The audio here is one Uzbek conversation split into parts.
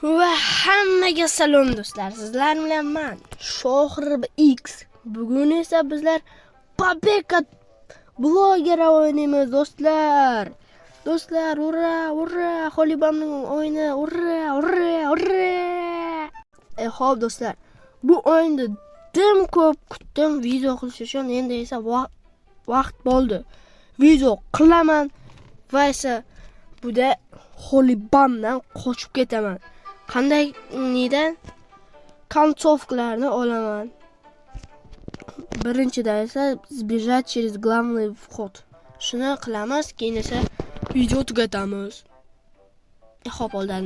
Va hammaga salom do'stlar. Sizlar bilan men Shohir X. Bugun esa bizlar Papeka bloger o'ynaymiz do'stlar. Do'stlar, ura, ura, Xolibamning o'yini, ura, ura, ura. Xo'p do'stlar, bu o'yinda dim ko'p kutdim video qilish uchun, endi esa vaqt bo'ldi. Video qilaman va esa buda Xolibamdan qochib ketaman. Qanday nidan konцовкаларni olaman. Birinchidan esa сбежать через главный вход. Shuni qilamiz, keyin esa video tugatamiz. Xo'p, oldin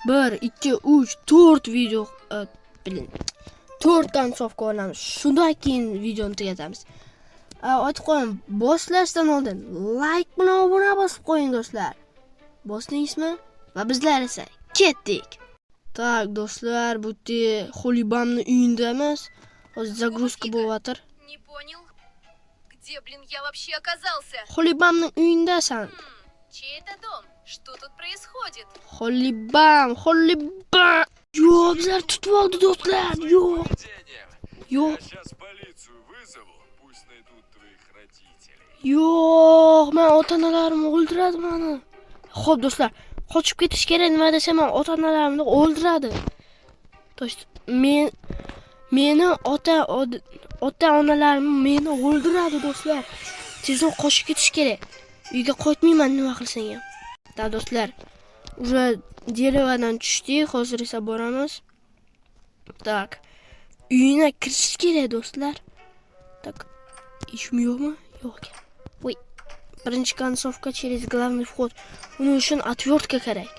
1 2 3 4 video bilin. 4 konцовка olamiz. Shundan keyin videoni tugatamiz. Aytib qo'ying, boshlashdan oldin like bilan obuna bosib qo'ying do'stlar. Bosdingizmi? Va bizlar esa ketdik. Так, do'stlar, bu yerda Xolibamning uyindamiz. Hozir загрузка bo'layotir. Не понял. Где, блин, я вообще оказался? Xolibamning uyindasan. Чей это дом? Что тут происходит? Xolibam. Yo'q, bizlar tutib oldi do'stlar. Yo'q. Я сейчас полицию вызову, пусть найдут твоих родителей. Yo'q, men ota-onalarimni o'ldiradi meni. Xo'p do'stlar, qochib ketish kerak, nima desam, ota-onalarimni o'ldiradi. Meni ota-onalarim meni o'ldiradi do'stlar. Tezroq qochib ketish kerak. Uyga qaytmayman nima qilsang ham. Da do'stlar, уже derevadan tushdik, hozir esa boramiz. Так. Uyina kirish kerak do'stlar. Так. Ishim yo'qmi? Yo'q. Voy. Birinchi konцовка через главный вход. Uning uchun отвертка kerak.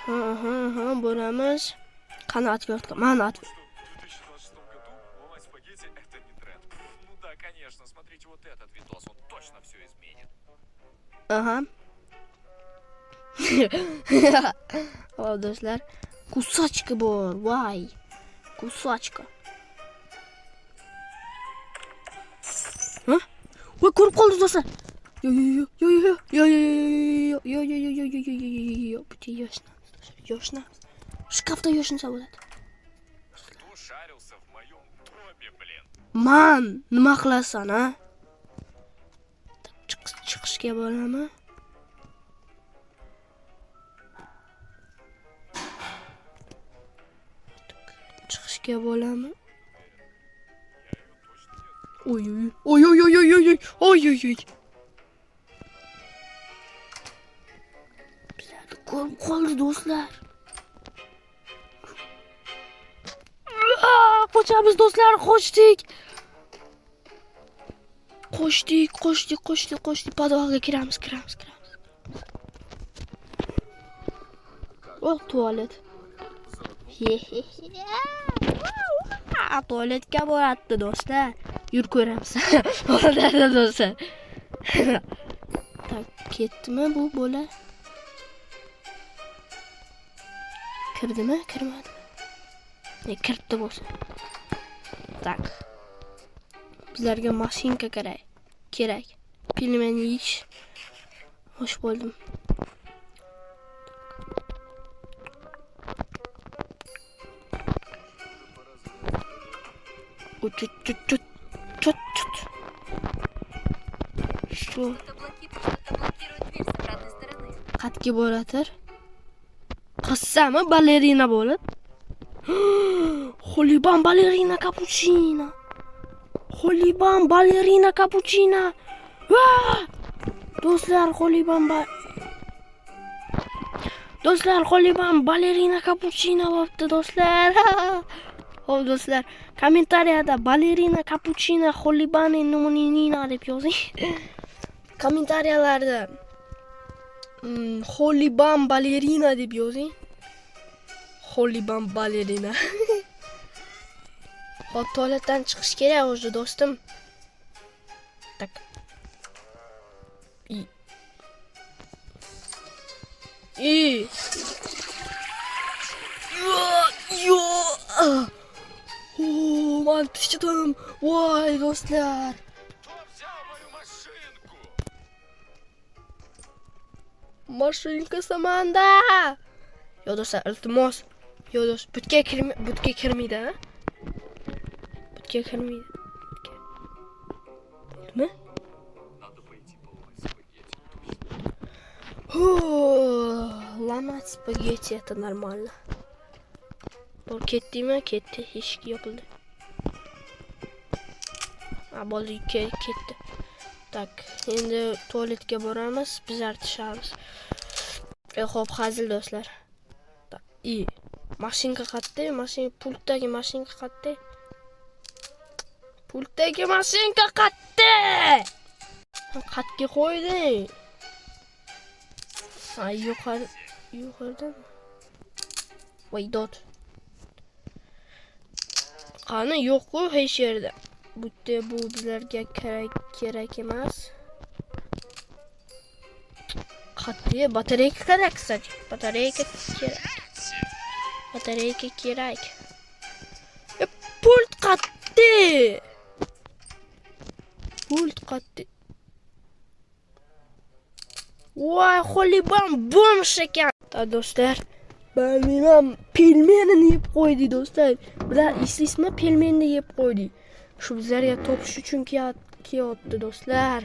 Ha, boramiz. Qani отвертка? Mana В 2026 году ломать спагетти это не тренд. Ну да, конечно, смотрите вот этот видос, он точно все изменит. Aha. Xo'p do'stlar, kusachka bor. Voy. Kusachka. Ha? Voy, ko'rib qoldi do'stlar. Yo. Bitta yoshna. Shkafda yoshna bo'ladi. Кто шарился в моем доме, блин? Man, nima qilasan, ha? Chiqishga bo'ladimi? Chiqishga bo'ladimi? Oy. Bizlarni ko'rib qoldi do'stlar. Qochamiz do'stlar, qochdik. Podvalga kiramiz. O, tualet. Tualetga boradi do'stlar. Yur ko'ramiz. Orada do'stlar. Tak, ketdimi bu bola? Kirdimi? Kirmadimi? Ne kirdi bo'lsa. Tak. Bizlarga mashinka kerak. Pilmen yeyish. Xo'sh bo'ldim. Чуть. Что? Что-то блокирует дверь с обратной стороны. Qatga bo'latir. Qissami balerina bo'lib? Xolibam balerina cappuccino. Va! Do'stlar, Xolibam balerina cappuccino bo'pti do'stlar. Xo'p do'stlar, kommentariyada balerina cappuccino Xolibani nominina deb yozing. Kommentariyalarda Xolibam balerina deb yozing. Xolibam balerina. Hop, tualetdan chiqish kerak o'zi do'stim. Tak. Yo. Man tushdim. Voy do'stlar. Кто взял мою машинку? Mashinka samanda. Yo do'stlar, iltimos. Yo do'st, butga kirmaydi, ha? Butga kirmaydi. Nima? Надо пойти поломать спагетти. Ломать спагетти это нормально. Bor ketdimi? Ketdi. Eshik yopildi. Bo'ldi, ketdi. Tak, endi tualetga boramiz, bizartishamiz. Xo'p, hazil do'stlar. Mashinka qayerda? Pultdagi mashinka qayerda? Pultdagi mashinka qayerda? Qayerga qo'yding? Yuqorida. Voy dod. Qani yo'q-ku hech yerda. Bu bizlarga kerak emas. Qat'iy batareyka kerak, kстати. Batareyka kerak. Pult qat'iy. Voy, xolibam bo'lmish ekan. Do'stlar, men pelmenini yeb qo'ydik do'stlar. Bular eslaysizmi? Pelmenni yeb qo'ydik. Shu bizlarga topish uchun kelyapti do'stlar.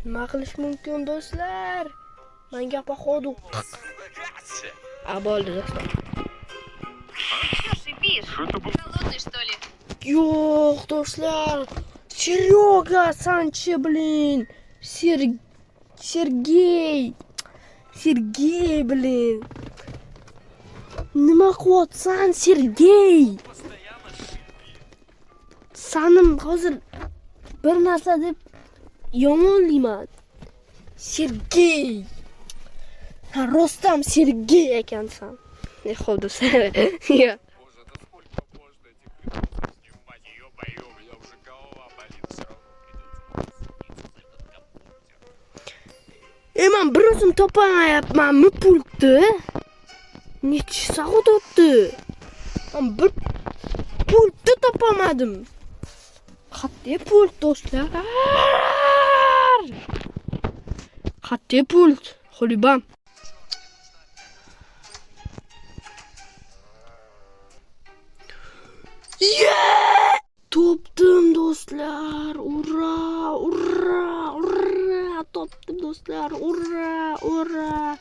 Nima qilish mumkin do'stlar? Menga poxodu. Bo'ldi do'stlar. Шипишь? Голодный, что ли? Yo'q do'stlar. Seryoga sanchi, blin. Sergey, blin. Nima qilyapsan, Sergey? Sanim hozir bir narsa deb yomonlayman. Sergey. Rostam Sergey ekansan. Xo'p do'stlar. Боже, да сколько можно этих видосов снимать? Ё-моё, у меня уже голова болит. Все равно придется. Men bir o'zim topamayapmanmi pultni? Necha soat o'tdi? Men bir pultni topamadim. Qat'iy pult do'stlar. Qat'iy pult. Xolibam. Topdim do'stlar. Ura! Topdim do'stlar. Ura!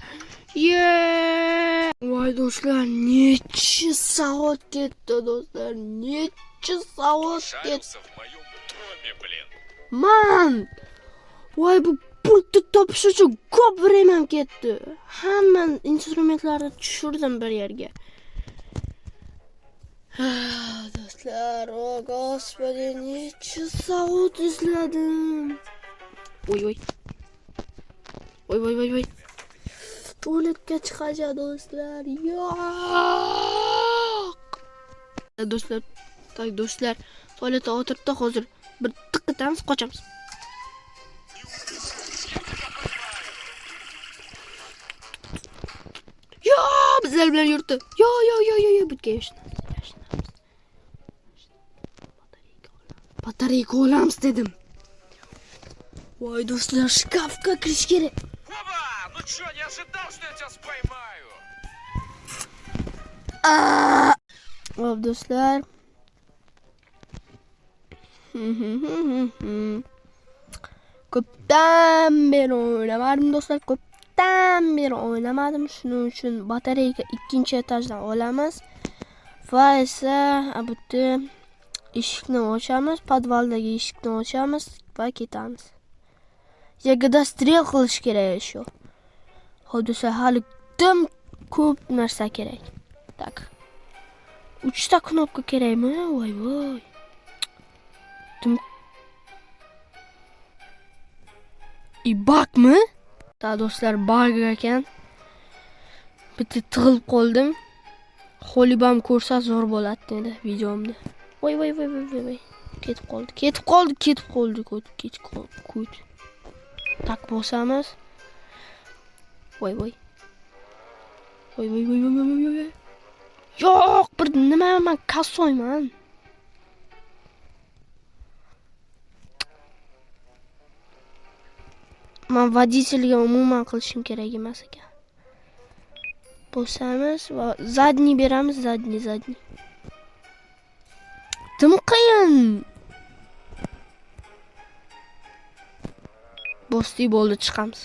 Voy do'stlar, necha soat ketdi do'stlar? Necha soat ketdi? Шарился в моем доме, блин. Man! Voy, bu pultni topish uchun ko'p vremyam ketdi. Hamma instrumentlarni tushirdim bir yerga. Do'stlar, o господи, necha soat izladim. Voy. Tualetga chiqajak do'stlar. Yo'q. Do'stlar, tualetda o'tiribdi hozir. Bir tiqitamiz, qochamiz. Yo, bizlar bilan yurdi. Yo, bitga yashnamiz. Batareyka olamiz dedim. Voy do'stlar, shkafga kirish kerak. Опа! Ну чё, не ожидал, что я тебя споймаю? Hop do'stlar. Ko'pdan beri o'ynamadim do'stlar. Shuning uchun batareyka 2-etajdan olamiz. Va esa bu eshikni ochamiz, podvaldagi eshikni ochamiz va ketamiz. Yagida strel qilish kerak shu. Hodisa hali ko'p narsa kerak. Tak. 3 ta knopka kerakmi? Voy. Bakmi? Ta do'stlar, bug ekan. Bitta tig'ilib qoldim. Xolibam ko'rsa zo'r bo'ladi dedi videomda. Voy. Ketib qoldi. Tak bosamiz. Voy. Yo'q, bir nima men kassoyman. Men водительga umuman qilishim kerak emas ekan. bosamiz va zadniy beramiz, zadniy. Dim qiyin. Bosdik bo'ldi, chiqamiz.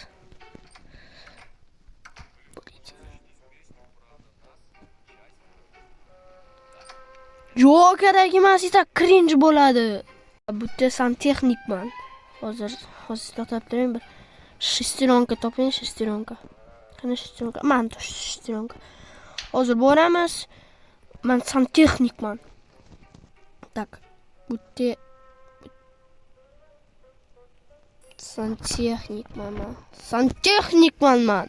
Yo'q, kerak emas, esa cringe bo'ladi. Bu yerda santexnikman. Hozir topib bir shesteronka toping, shesteronka. Qani shesteronka? Mana shesteronka. Hozir boramiz. Men santexnikman. Tak. Bu yerda santexnikman men.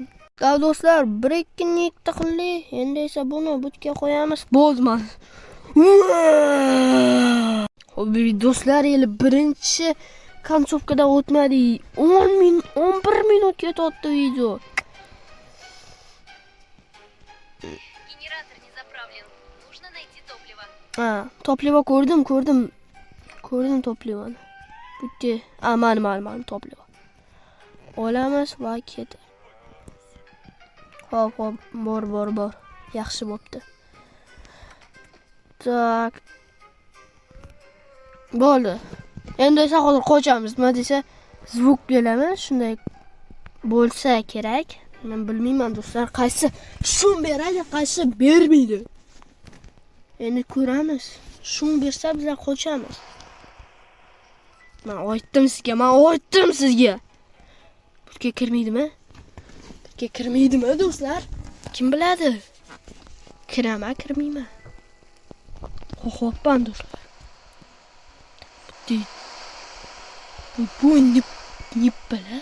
Do'stlar, 1-2 taqilli. Endi esa buni butga qo'yamiz. Bo'lmadi. Xo'p, do'stlar, birinchi kontsovkada o'tmadi. 11 minutga o'tdi video. Генератор не заправлен. Нужно найти топливо. Topливо ko'rdim toplivoni. Bu yerda, mana topливо. Olamiz va ketdi. Xo'p, bor. Yaxshi bo'pti. Tak. Bo'ldi. Endi esa hozir qochamiz. Nima desa, zvuk beraman. Shunday bo'lsa kerak. Men bilmayman do'stlar, qaysi shum beradi, qaysi bermaydi. Endi ko'ramiz. Shum bersa bizlar qochamiz. Men aytdim sizga. Bunga kirmaydimi? Do'stlar? Kim biladi? Kirmayman. Xo'pman do'stlar. Bu nippala.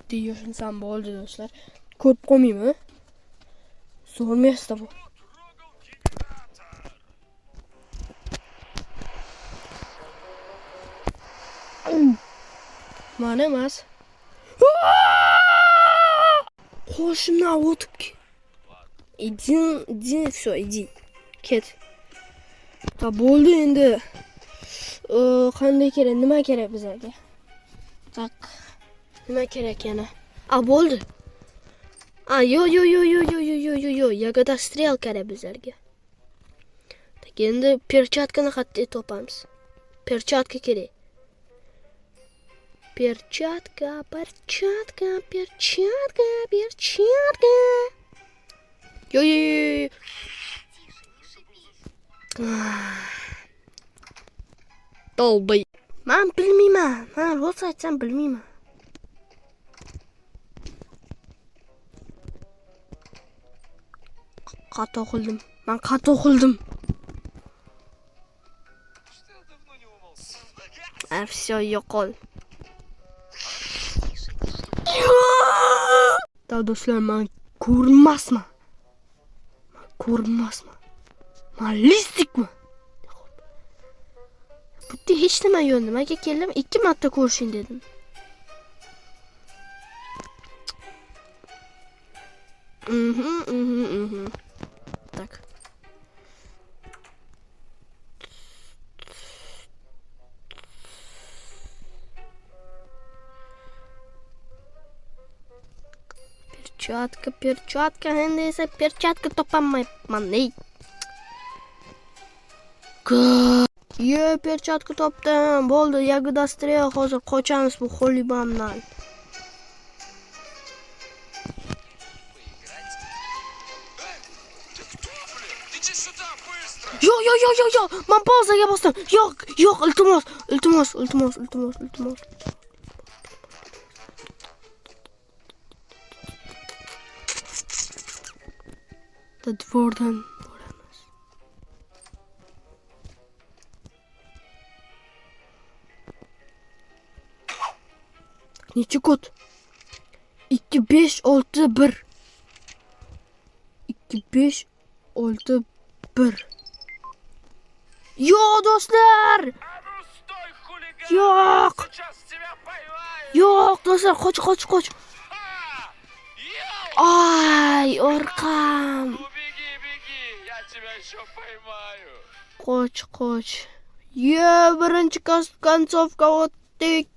Deyoshinsam bo'ldi do'stlar. Ko'rib qo'ymaymi? Zo'rmasda bu. Mana emas. Qo'shimdan o'tib iди. Ket. Ta bo'ldi endi. Qanday kerak? Nima kerak bizga? Tak. Nima kerak yana? Bo'ldi. Yo. Yagoda strel kerak bizlarga. Tak, endi perchatkani qayerda topamiz? Perchatka kerak. Перчатка. Yo. Dolby. Men bilmayman. Men rost aytsam bilmayman. Xato qildim. Все, yo'qol. Do'stlar, men ko'rmasman. Men listikman. Bu yerda hech nima yo'q. Nimaga keldim? 2 marta ko'rishing dedim. Так. Перчатка, endi esa perchatka topolmayapman. Perchatka topdim. Bo'ldi, Yagoda strel. Hozir qochamiz bu xolibamdan. Yo'q. Men pauzaga bosdim. Yo'q, iltimos. Dvordan boramiz. Necha kod? 2 5 6 1. 2 5 6 1. Yo'q do'stlar. Yo'q do'stlar, qoch. Ay, orqam. Qoch. Birinchi kontsovka o'tdik.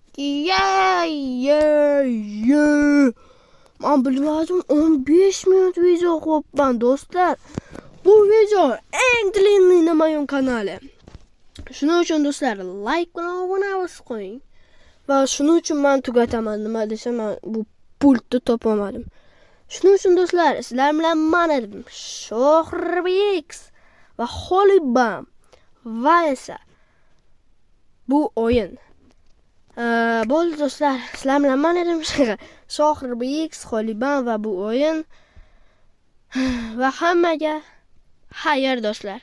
Men bilmadim 15 minut video qo'yibman do'stlar. Bu video eng длинный на моем kanali. Shuning uchun do'stlar, like bilan obuna bo'ling. Va shuning uchun men tugataman. Nima desam, men bu pultni topolmadim. Shuning uchun do'stlar, sizlar bilan men edim. Shohrbek va Xolibam va esa bu o'yin. Bo'ldi do'stlar, sizlar bilan men edim. Shohrbek, Xolibam va bu o'yin. Va hammaga xayr do'stlar.